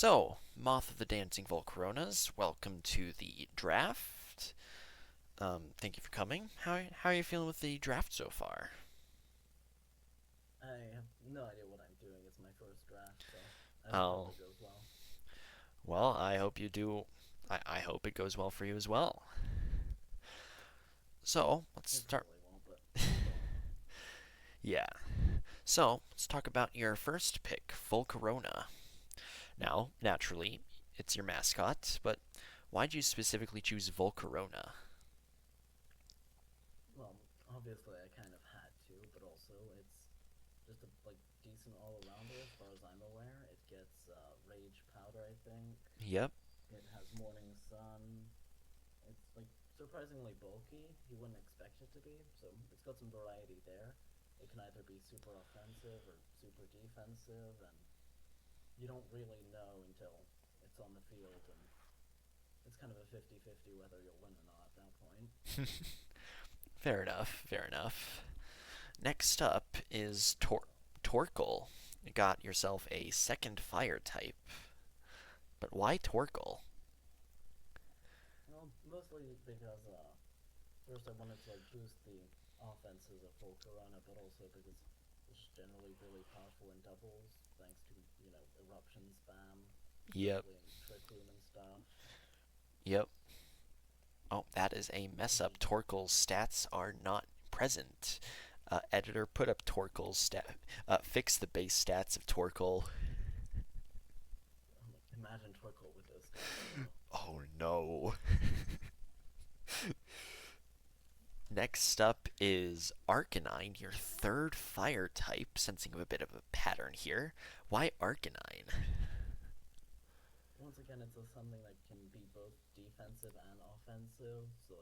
So, Moth of the Dancing Volcaronas, welcome to the draft. Thank you for coming. How are you feeling with the draft so far? I have no idea what I'm doing. It's my first draft, so I hope Oh, it goes well. well, I hope you do. I hope it goes well for you as well. So, let's It start. probably won't, but we'll go. Yeah. So, let's talk about your first pick, Volcarona. Now, naturally, it's your mascot, but why'd you specifically choose Volcarona? Well, obviously I kind of had to, but also it's just a decent all-arounder as far as I'm aware. It gets rage powder, I think. Yep. It has morning sun. It's surprisingly bulky. You wouldn't expect it to be, so it's got some variety there. It can either be super offensive or super defensive, and you don't really know until it's on the field, and it's kind of a 50-50 whether you'll win or not at that point. Fair enough. Fair enough. Next up is Torkoal. You got yourself a second fire type. But why Torkoal? Well, mostly because first I wanted to boost the offenses of Volcarona, but also because it's generally really powerful in doubles, thanks to eruption spam, Yep, especially in Trick Room and stuff. yep. Oh, that is a mess up. He Torkoal's stats are not present. Editor, put up Torkoal's stat. Fix the base stats of Torkoal. imagine Torkoal with those stats though. Oh no. Next up is Arcanine, your third fire type, sensing a bit of a pattern here. Why Arcanine? Once again, it's something that can be both defensive and offensive. So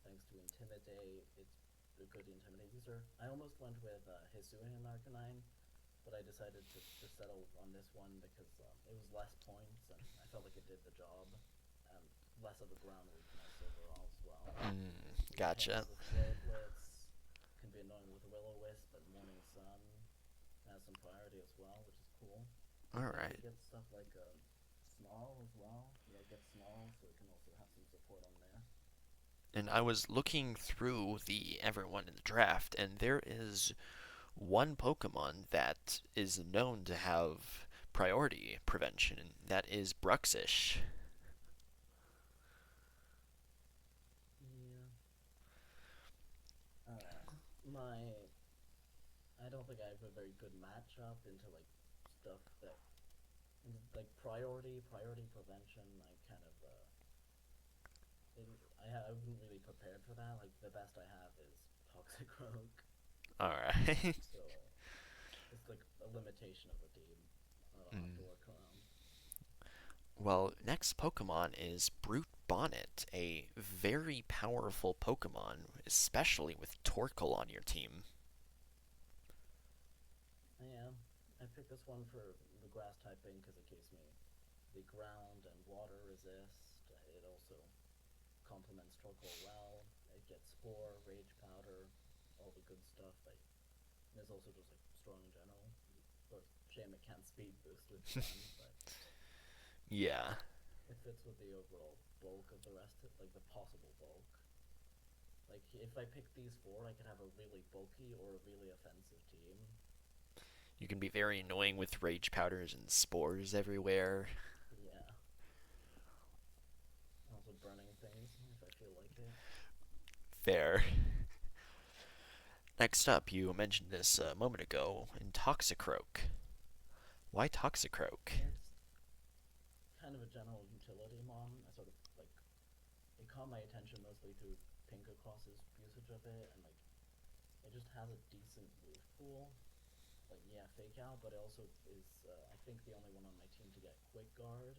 thanks to Intimidate, it's a good Intimidate user. I almost went with Hisuian Arcanine, but I decided to settle on this one because it was less points and I felt like it did the job, and less of a ground weakness overall as well. It Gotcha. hits with Slow Blitz, can be annoying with Will-O-Wisp, but Morning Sun has some priority as well, which is cool. And then Alright. it gets stuff like Snarl as well. Yeah, it gets Snarl, so it can also have some support on there. And I was looking through the everyone in the draft, and there is one Pokemon that is known to have priority prevention, and that is Bruxish. Yeah. My I don't think I have a very good matchup into stuff that priority prevention. I kind of I wasn't really prepared for that. Like the best I have is Toxic Rogue, Alright. so it's like a limitation of the team I'll have to mm. work around. Well, next Pokemon is Brute Bonnet, a very powerful Pokemon, especially with Torkoal on your team. Yeah, I picked this one for the grass typing because it gives me the ground and water resist. It also complements Torkoal well. It gets Spore, Rage Powder, all the good stuff. And it's also just strong in general. But shame it can't speed boost with Sun, but Yeah. it fits with the overall bulk of the rest, like the possible bulk. Like if I pick these four, I could have a really bulky or a really offensive team. You can be very annoying with Rage Powders and Spores everywhere. Yeah, also burning things if I feel like it. Fair. Next up, you mentioned this a moment ago, in Toxicroak. Why Toxicroak? It's kind of a general utility mon. I sort of it caught my attention mostly through Pink Across's usage of it, and it just has a decent move pool. Like yeah, fake out, but it also is I think the only one on my team to get quick guard,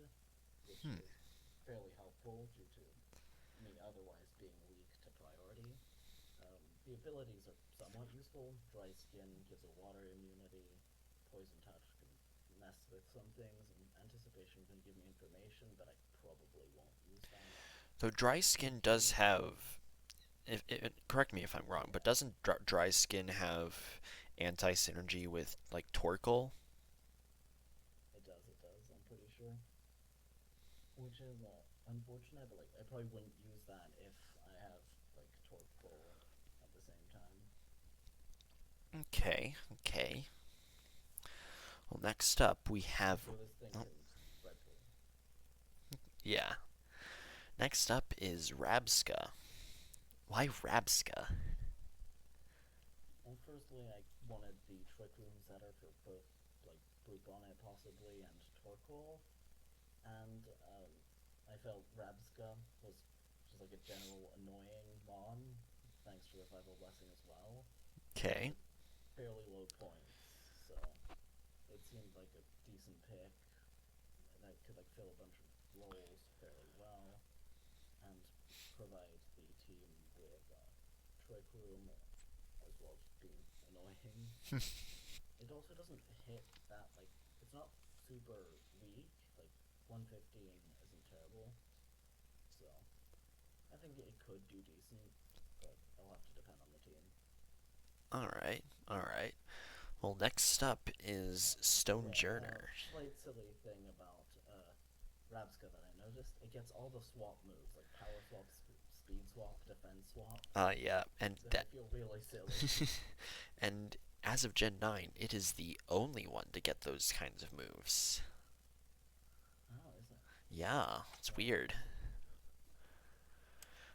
which Hmm. is fairly helpful due to me otherwise being weak to priority. The abilities are somewhat useful. Dry Skin gives a water immunity. Poison Touch can mess with some things, and Anticipation can give me information, but I probably won't use that. So Dry And Skin does Healing have. Word, Correct me if I'm wrong, but yeah, doesn't Dry Skin have anti synergy with like Torkoal? it does. It does. I'm pretty sure. which is unfortunate. But like, I probably wouldn't use that if I have like torque pull at the same time. Okay, okay. Well, next up we have. Also, this thing Oh, can spread through. yeah. Next up is Rabska. Why Rabska? Well, firstly, I wanted the Trick Room setter for both like Brute Bonnet possibly and Torkoal, and I felt Rabska was just like a general annoying mon, thanks to Revival Blessing as well, and it has Okay. like fairly low points, so it seemed like a decent pick that could like fill a bunch of roles fairly well and provide the team with Trick Room as well as being annoying. It also doesn't hit that like it's not super weak. Like 115 isn't terrible, so I think it could do decent, but I'll have to depend on the team. Alright, alright. Well, next up is Yeah, Stonejourner. slight silly thing about Rabska that I noticed. It gets all the swap moves like power swap, speed swap, defense swap. Yeah, and So I that. feel really silly. And as of Gen 9, it is the only one to get those kinds of moves. Oh, is it? Yeah, it's Fair enough. weird.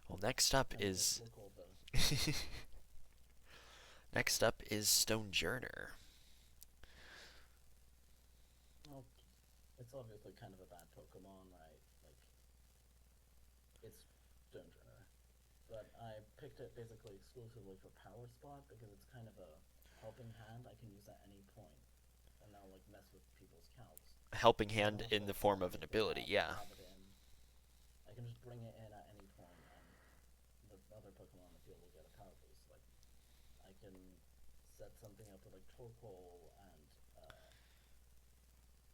Well, next up I mean, if is. Torkoal does. Next up is Stonejourner. Well, it's obviously kind of a bad Pokemon, right? Like, it's Dungeoner. But I picked it basically exclusively for Power Spot because it's kind of a helping hand. I can use at any point, and now like mess with people's counts. Helping Because I don't hand have to in the like form of an manually ability, yeah. have it in. I can just bring it in at any point, and the other Pokemon on the field will get a power boost. Like I can set something up with like Torkoal and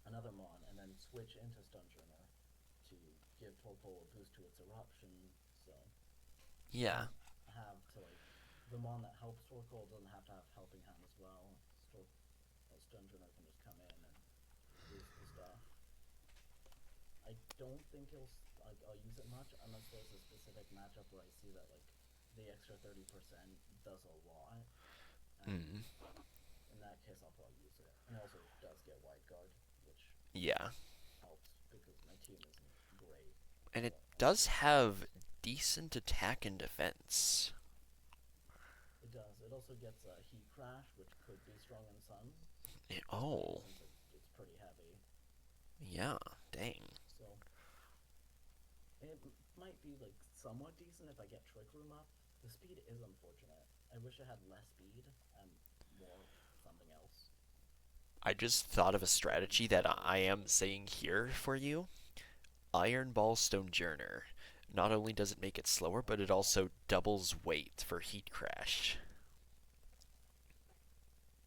another Mon, and then switch into Stunjourner to give Torkoal a boost to its eruption. So I Yeah. don't have to like the Mon that helps Torkoal doesn't have to have helping hand as well. Stunjourner can just come in and boost the stuff. I don't think like I'll use it much unless there's a specific matchup where I see that like the extra 30% does a lot, and Mm. in that case I'll probably use it. And it also does get wide guard, which Yeah. helps because my team isn't great. And it On does have decent attack and defense. it does. It also gets a heat crash, which could be strong in sun, Oh, especially since it's pretty heavy. yeah. Dang. So it might be like somewhat decent if I get Trick Room up. The speed is unfortunate. I wish it had less speed and more something else. I just thought of a But then strategy that speed I is am silly. saying here for you. Iron Ball Stonejourner. Not only does it make it slower, but it Oh, also doubles weight for Heat Crash.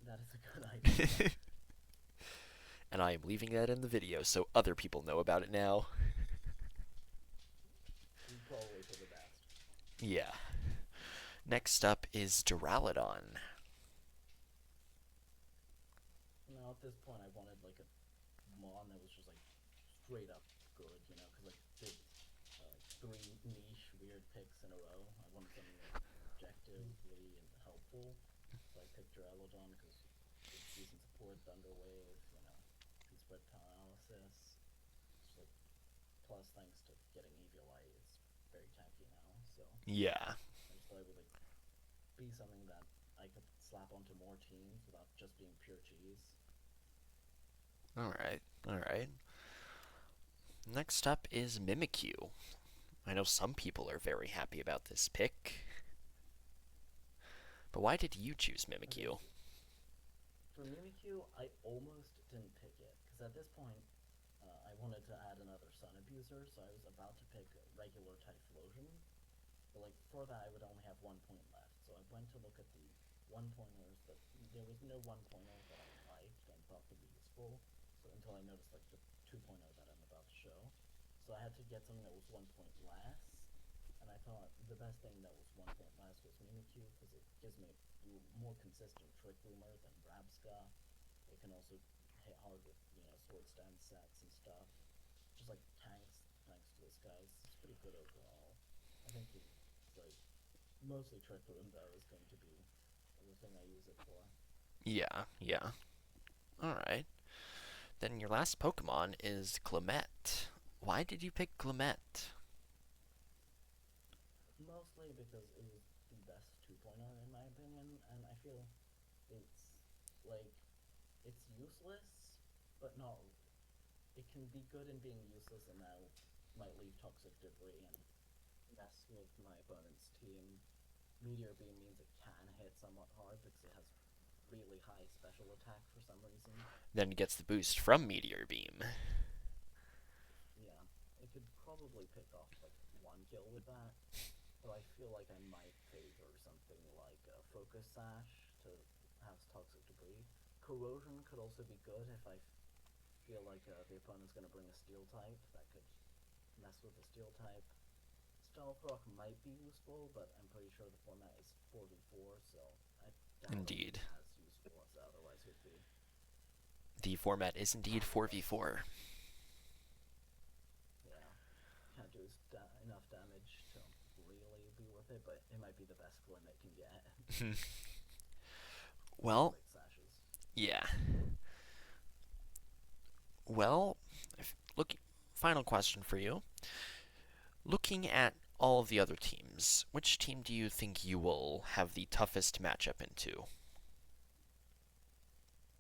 that is a good idea. And I am leaving that in the video so other people know about it now. Probably for the best. Yeah. Next up is Duraludon. Now at this point, I wanted like a Mon that was just like straight up good, you know, because like did like three niche weird picks in a row. I wanted something like objectively and helpful, so I picked Duraludon because it's decent support, Thunder Wave, you know, can spread paralysis. It's like plus thanks to getting Eviolite, it's very tanky now. So Yeah. I just thought it would like be something that I could slap onto more teams without just being pure cheese. Alright. Alright. Next up is Mimikyu. I know some people are very happy about this pick. But why did you choose Okay, Mimikyu? for Mimikyu, I almost didn't pick it because at this point, I wanted to add another Sun Abuser, so I was about to pick regular Typhlosion. But like for that, I would only have 1 point left, so I went to look at the 1 pointers, but there was no 1 pointer that I liked and thought could be useful. So until I noticed like the 2 pointer that I'm about to show, so I had to get something that was 1 point less. And I thought the best thing that was 1 point less was Mimikyu because it gives me a more consistent Trick Roomer than Rabska. It can also hit hard with Sword Stand sets and stuff. Just like tanks guys. It's pretty good overall. I think the like mostly trick room though is going to be the thing I use it for. Yeah, yeah. Alright. Then your last Pokemon is Clement. Why did you pick Clement? Mostly because it was the best 2.0 in my opinion, and I feel it's like it's useless, but not. It can be good in being useless, and now might leave toxic debris and mess with my opponent's team. Meteor Beam means it can hit somewhat hard because it has really high special attack for some reason. Then gets the boost from Meteor Beam. Yeah, it could probably pick off like one kill with that, though I feel like I might favor something like a Focus Sash to have toxic debris. Corrosion could also be good if I feel like the opponent's going to bring a Steel type. That could mess with the Steel type. Stealth Rock might be useful, but I'm pretty sure the format is 4v4, so I doubt it'll be Indeed. as useful as it otherwise would be. The format is indeed 4v4. Yeah, can't do enough damage to really be worth it, but it might be the best glim it can get. Well, Like Sashes. yeah. Well, look. Final question for you. Looking at all of the other teams, which team do you think you will have the toughest matchup into?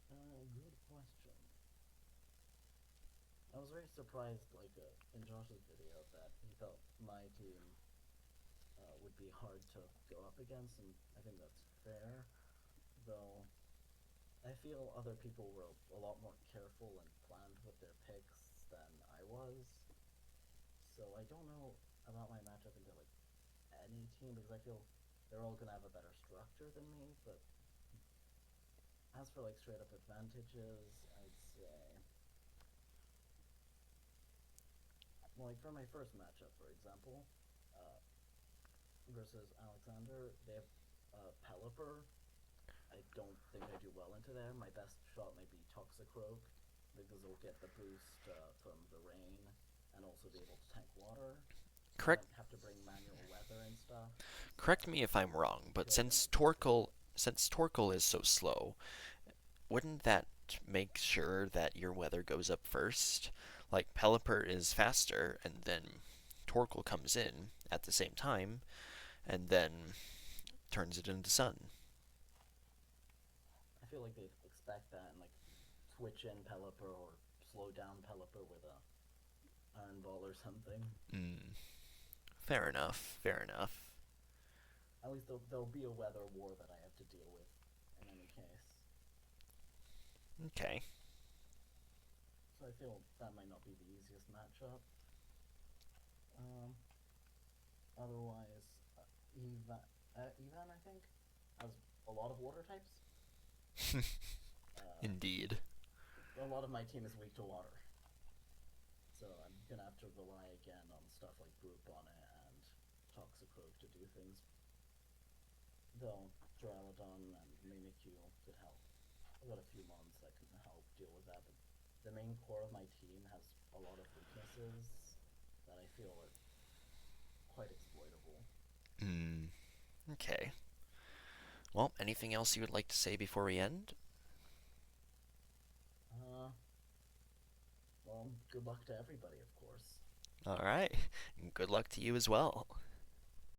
Good question. I was very surprised, like in Josh's video, that he felt my team would be hard to go up against, and I think that's fair. Though I feel other people were a lot more careful and planned with their picks than I was. So I don't know about my matchup into like any team because I feel they're all gonna have a better structure than me. But as for like straight up advantages, I'd say like for my first matchup, for example, uh, versus Alexander, they have Pelipper. I don't think I do well into there. My best shot might be Toxicroak because it'll get the boost from the rain and also be able to tank water. So I Correct don't have to bring manual weather and stuff. So correct me if I'm I wrong, but feel like that might be easier. Since Torkoal is so slow, wouldn't that make sure that your weather goes up first? Like Pelipper is faster, and then Torkoal comes in at the same time, and then turns it into sun. I feel like they'd expect that and like switch in Pelipper or slow down Pelipper with a Iron Ball or something. Mm, fair enough. Fair enough. At least there'll be a weather war that I have to deal with in any case. Okay. So I feel that might not be the easiest matchup. Um, Otherwise, Evan I think has a lot of water types. Uh, Indeed. a lot of my team is weak to water, so I'm gonna have to rely again on stuff like Brute Bonnet and Toxicroak to do things. Though Duraludon and Mimikyu could help. I've got a few mons that can help deal with that, but the main core of my team has a lot of weaknesses that I feel are quite exploitable. Mm, okay. Well, anything else you would like to say before we end? Uh, well, good luck to everybody, of course. All right. Good luck to you as well.